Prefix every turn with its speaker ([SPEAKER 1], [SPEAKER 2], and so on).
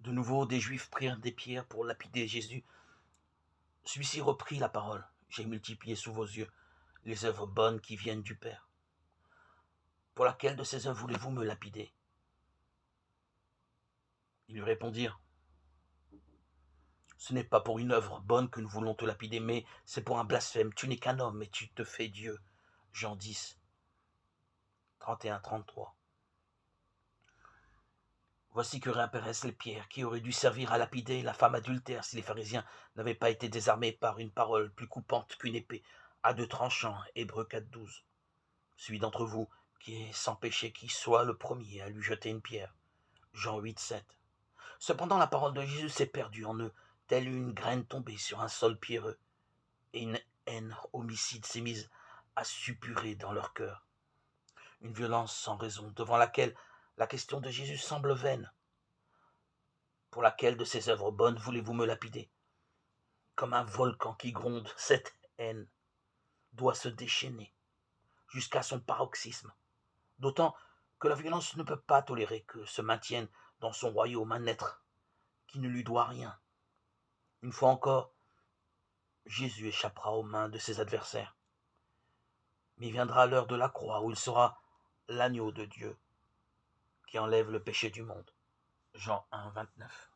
[SPEAKER 1] De nouveau, des Juifs prirent des pierres pour lapider Jésus. Celui-ci reprit la parole. J'ai multiplié sous vos yeux les œuvres bonnes qui viennent du Père. Pour laquelle de ces œuvres voulez-vous me lapider? Ils lui répondirent, ce n'est pas pour une œuvre bonne que nous voulons te lapider, mais c'est pour un blasphème. Tu n'es qu'un homme et tu te fais Dieu. Jean 10, 31-33. Voici que réapparaissent les pierres qui auraient dû servir à lapider la femme adultère si les pharisiens n'avaient pas été désarmés par une parole plus coupante qu'une épée, à deux tranchants, Hébreux 4-12. Celui d'entre vous qui est sans péché, qui soit le premier à lui jeter une pierre. Jean 8-7. Cependant la parole de Jésus s'est perdue en eux, telle une graine tombée sur un sol pierreux, et une haine homicide s'est mise à suppurer dans leur cœur. Une violence sans raison, devant laquelle la question de Jésus semble vaine. Pour laquelle de ces œuvres bonnes voulez-vous me lapider? Comme un volcan qui gronde, cette haine doit se déchaîner jusqu'à son paroxysme, d'autant que la violence ne peut pas tolérer que se maintienne dans son royaume un être qui ne lui doit rien. Une fois encore, Jésus échappera aux mains de ses adversaires. Mais viendra l'heure de la croix où il sera l'agneau de Dieu qui enlève le péché du monde. Jean 1, 29.